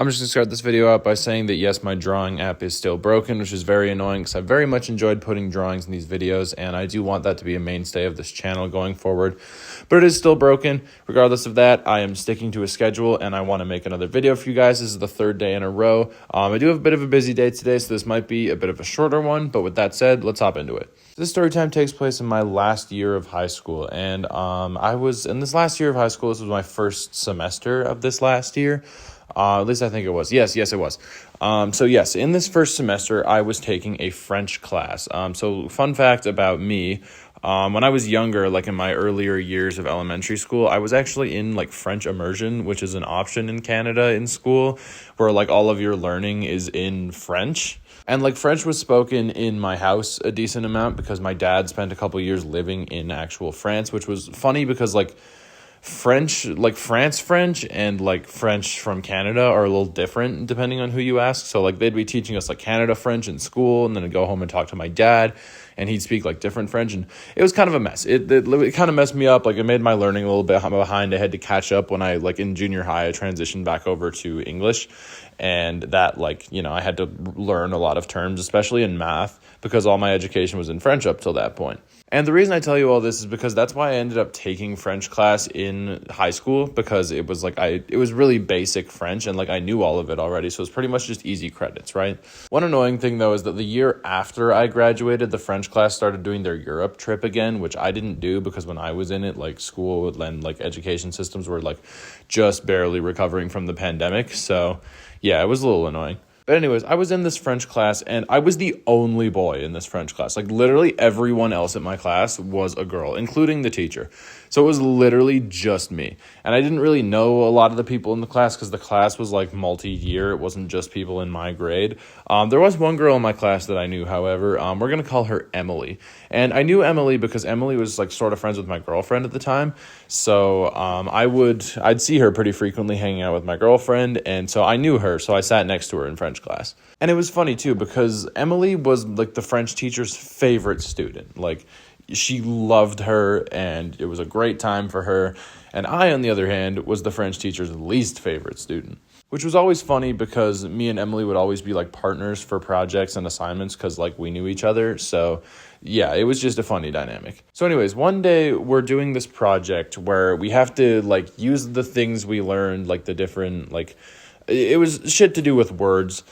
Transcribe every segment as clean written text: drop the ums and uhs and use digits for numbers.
I'm just going to start this video out by saying that yes, my drawing app is still broken, which is very annoying because I very much enjoyed putting drawings in these videos, and I do want that to be a mainstay of this channel going forward. But it is still broken. Regardless of that, I am sticking to a schedule, and I want to make another video for you guys. This is the third day in a row. I do have a bit of a busy day today, so this might be a bit of a shorter one, but with that said, let's hop into it. This story time takes place in my last year of high school, and I was in this last year of high school. This was my first semester of this last year. At least I think it was. Yes, it was. So yes, in this first semester, I was taking a French class. So fun fact about me, when I was younger, like in my earlier years of elementary school, I was actually in like French immersion, which is an option in Canada in school, where like all of your learning is in French. And like French was spoken in my house a decent amount because my dad spent a couple years living in actual France, which was funny because like French, like France French and like French from Canada are a little different depending on who you ask. So like they'd be teaching us like Canada French in school, and then I'd go home and talk to my dad and he'd speak like different French, and it was kind of a mess. It kind of messed me up. Like it made my learning a little bit behind. I had to catch up when I like in junior high, I transitioned back over to English, and that like, you know, I had to learn a lot of terms, especially in math, because all my education was in French up till that point. And the reason I tell you all this is because that's why I ended up taking French class in high school, because it was like it was really basic French, and like I knew all of it already, so it was pretty much just easy credits, right? One annoying thing though is that the year after I graduated, the French class started doing their Europe trip again, which I didn't do because when I was in it, like school and like education systems were like just barely recovering from the pandemic. So yeah, it was a little annoying. But anyways, I was in this French class, and I was the only boy in this French class. Like, literally everyone else in my class was a girl, including the teacher. So it was literally just me. And I didn't really know a lot of the people in the class because the class was, like, multi-year. It wasn't just people in my grade. There was one girl in my class that I knew, however. We're going to call her Emily. And I knew Emily because Emily was, like, sort of friends with my girlfriend at the time. So I'd see her pretty frequently hanging out with my girlfriend. And so I knew her, so I sat next to her in French class. And it was funny too because Emily was like the French teacher's favorite student. Like she loved her and it was a great time for her. And I, on the other hand, was the French teacher's least favorite student, which was always funny because me and Emily would always be like partners for projects and assignments because like we knew each other. So yeah, it was just a funny dynamic. So anyways, one day we're doing this project where we have to like use the things we learned, like the different, like it was shit to do with words.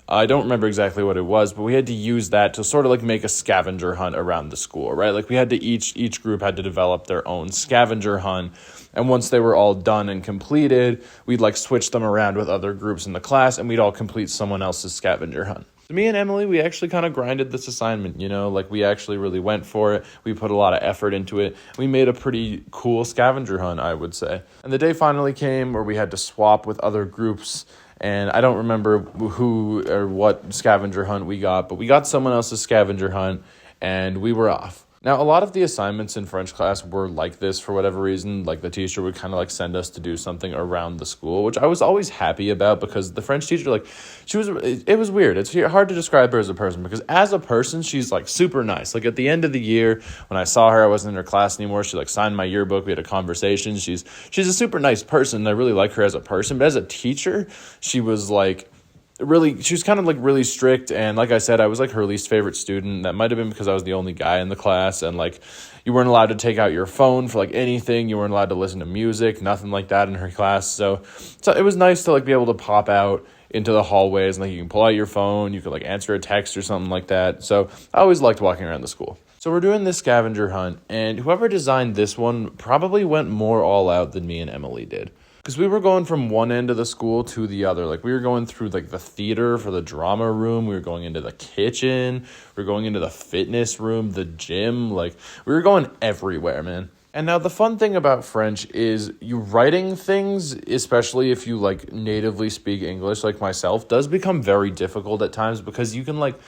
I don't remember exactly what it was, but we had to use that to sort of like make a scavenger hunt around the school, right? Like we had to each group had to develop their own scavenger hunt. And once they were all done and completed, we'd like switch them around with other groups in the class and we'd all complete someone else's scavenger hunt. So me and Emily, we actually kind of grinded this assignment, you know, like we actually really went for it. We put a lot of effort into it. We made a pretty cool scavenger hunt, I would say. And the day finally came where we had to swap with other groups. And I don't remember who or what scavenger hunt we got, but we got someone else's scavenger hunt and we were off. Now, a lot of the assignments in French class were like this for whatever reason. Like the teacher would kind of like send us to do something around the school, which I was always happy about because the French teacher, like it was weird. It's hard to describe her as a person because as a person, she's like super nice. Like at the end of the year, when I saw her, I wasn't in her class anymore. She like signed my yearbook. We had a conversation. She's a super nice person. I really like her as a person, but as a teacher, she was like, she was kind of like really strict, and like I said, I was like her least favorite student. That might have been because I was the only guy in the class, and like you weren't allowed to take out your phone for like anything. You weren't allowed to listen to music, nothing like that in her class. So it was nice to like be able to pop out into the hallways and like you can pull out your phone, you could like answer a text or something like that. So I always liked walking around the school. So we're doing this scavenger hunt, and whoever designed this one probably went more all out than me and Emily did. Because we were going from one end of the school to the other. Like we were going through like the theater for the drama room. We were going into the kitchen. We were going into the fitness room, the gym. Like we were going everywhere, man. And now the fun thing about French is you writing things, especially if you like natively speak English like myself, does become very difficult at times because you can like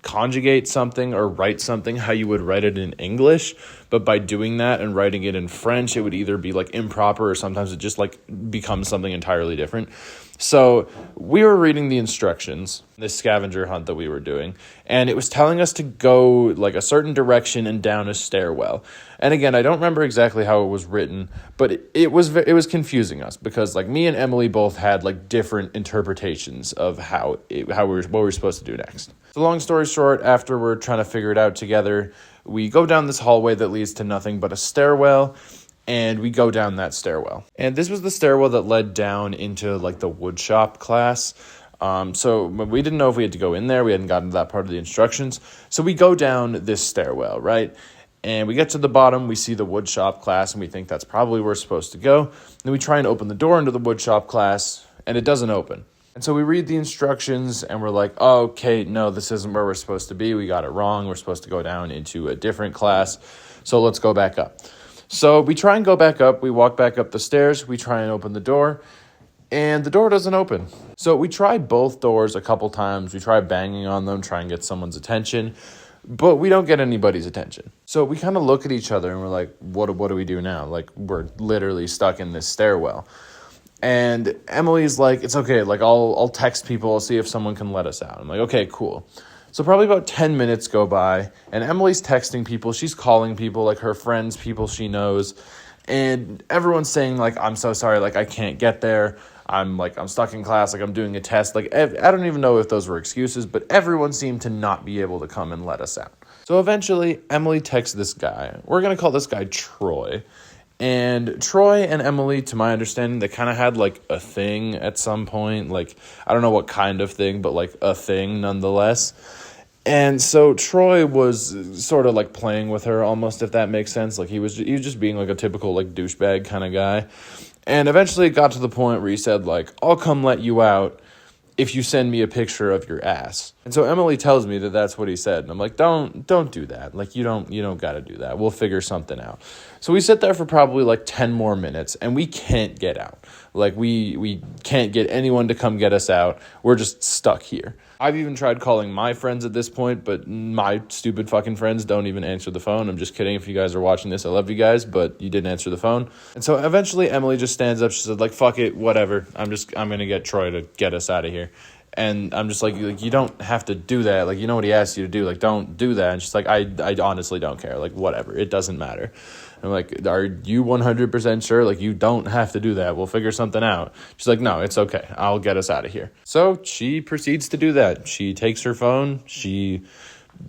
conjugate something or write something how you would write it in English, but by doing that and writing it in French, it would either be like improper or sometimes it just like becomes something entirely different. So we were reading the instructions, this scavenger hunt that we were doing, and it was telling us to go like a certain direction and down a stairwell. And again, I don't remember exactly how it was written, but it was confusing us because like me and Emily both had like different interpretations of what we were supposed to do next. So long story short, after we're trying to figure it out together, we go down this hallway that leads to nothing but a stairwell. And we go down that stairwell. And this was the stairwell that led down into like the woodshop class. So we didn't know if we had to go in there. We hadn't gotten to that part of the instructions. So we go down this stairwell, right? And we get to the bottom, we see the woodshop class, and we think that's probably where we're supposed to go. Then we try and open the door into the woodshop class, and it doesn't open. And so we read the instructions, and we're like, oh, okay, no, this isn't where we're supposed to be. We got it wrong. We're supposed to go down into a different class. So let's go back up. So we try and go back up. We walk back up the stairs. We try and open the door, and the door doesn't open. So we try both doors a couple times. We try banging on them, try and get someone's attention, but we don't get anybody's attention. So we kind of look at each other, and we're like, what do we do now? Like, we're literally stuck in this stairwell. And Emily's like, it's okay. Like, I'll text people. I'll see if someone can let us out. I'm like, okay, cool. So probably about 10 minutes go by, and Emily's texting people. She's calling people, like her friends, people she knows, and everyone's saying, like, I'm so sorry, like, I can't get there. I'm stuck in class, like, I'm doing a test. Like, I don't even know if those were excuses, but everyone seemed to not be able to come and let us out. So eventually, Emily texts this guy. We're going to call this guy Troy. And Troy and Emily, to my understanding, they kind of had, like, a thing at some point. Like, I don't know what kind of thing, but, like, a thing nonetheless. And so Troy was sort of like playing with her almost, if that makes sense. Like he was just being like a typical like douchebag kind of guy. And eventually it got to the point where he said like, I'll come let you out if you send me a picture of your ass. And so Emily tells me that that's what he said. And I'm like, don't do that. Like you don't got to do that. We'll figure something out. So we sit there for probably like 10 more minutes and we can't get out. Like we can't get anyone to come get us out. We're just stuck here. I've even tried calling my friends at this point, but my stupid fucking friends don't even answer the phone. I'm just kidding. If you guys are watching this, I love you guys, but you didn't answer the phone. And so eventually Emily just stands up. She said, like, fuck it, whatever. I'm going to get Troy to get us out of here. And I'm just like, you don't have to do that. Like, you know what he asked you to do. Like, don't do that. And she's like, I honestly don't care. Like, whatever. It doesn't matter. I'm like, are you 100% sure? Like, you don't have to do that. We'll figure something out. She's like, no, it's okay. I'll get us out of here. So she proceeds to do that. She takes her phone. She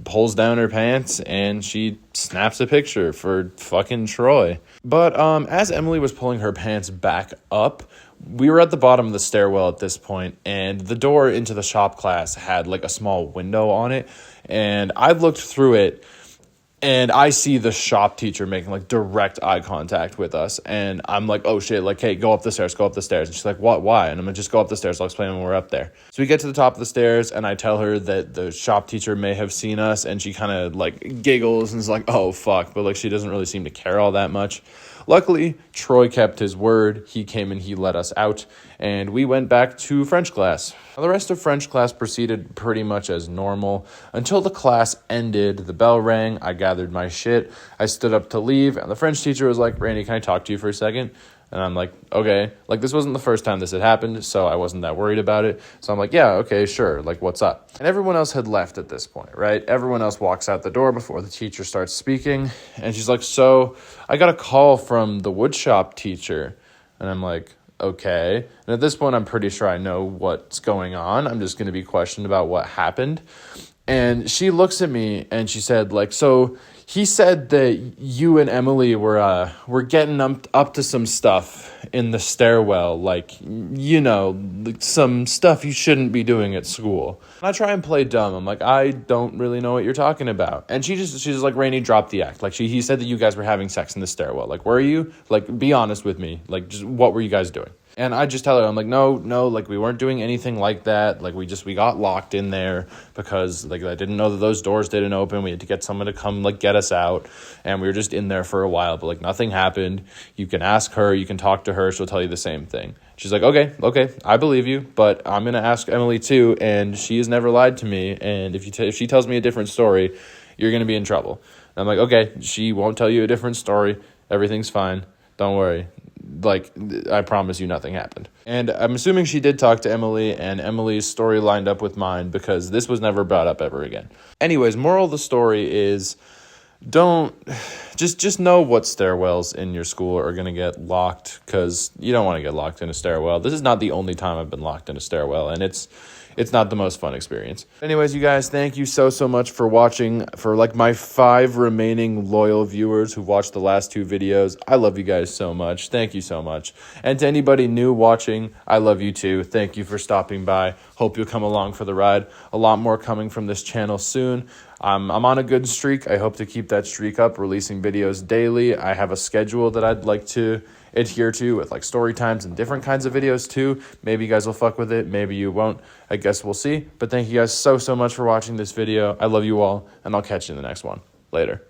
pulls down her pants and she snaps a picture for fucking Troy. But as Emily was pulling her pants back up, we were at the bottom of the stairwell at this point, and the door into the shop class had like a small window on it, and I looked through it and I see the shop teacher making like direct eye contact with us, and I'm like, oh shit, like, hey, go up the stairs. And she's like, what, why? And I'm like, just go up the stairs. I'll explain when we're up there. So we get to the top of the stairs, and I tell her that the shop teacher may have seen us, and she kind of like giggles and is like, oh fuck, but like she doesn't really seem to care all that much. Luckily, Troy kept his word. He came and he let us out, and we went back to French class. Now, the rest of French class proceeded pretty much as normal until the class ended. The bell rang. I gathered my shit. I stood up to leave, and the French teacher was like, Randy, can I talk to you for a second? And I'm like, okay. Like, this wasn't the first time this had happened, so I wasn't that worried about it. So I'm like, yeah, okay, sure. Like, what's up? And everyone else had left at this point, right? Everyone else walks out the door before the teacher starts speaking. And she's like, so I got a call from the woodshop teacher. And I'm like, okay. And at this point, I'm pretty sure I know what's going on. I'm just going to be questioned about what happened. And she looks at me and she said, like, so he said that you and Emily were getting up to some stuff in the stairwell, like, you know, some stuff you shouldn't be doing at school. And I try and play dumb. I'm like, I don't really know what you're talking about. And she's just like, Rainey, drop the act. Like, he said that you guys were having sex in the stairwell. Like, were you? Like, be honest with me. Like, just what were you guys doing? And I just tell her, I'm like, no, like, we weren't doing anything like that. Like, we got locked in there because, like, I didn't know that those doors didn't open. We had to get someone to come, like, get us out. And we were just in there for a while, but, like, nothing happened. You can ask her. You can talk to her. She'll tell you the same thing. She's like, okay, I believe you, but I'm going to ask Emily, too, and she has never lied to me. And if she tells me a different story, you're going to be in trouble. And I'm like, okay, she won't tell you a different story. Everything's fine. Don't worry. like, I promise you nothing happened. And I'm assuming she did talk to Emily, and Emily's story lined up with mine, because this was never brought up ever again. Anyways, moral of the story is, just know what stairwells in your school are going to get locked, because you don't want to get locked in a stairwell. This is not the only time I've been locked in a stairwell, and it's not the most fun experience. Anyways, you guys, thank you so much for watching. For like my 5 remaining loyal viewers who watched the last 2 videos, I love you guys so much. Thank you so much. And to anybody new watching, I love you too. Thank you for stopping by. Hope you'll come along for the ride. A lot more coming from this channel soon. I'm on a good streak. I hope to keep that streak up, releasing videos daily. I have a schedule that I'd like to adhere to with like story times and different kinds of videos too. Maybe you guys will fuck with it. Maybe you won't. I guess we'll see. But thank you guys so much for watching this video. I love you all, and I'll catch you in the next one. Later.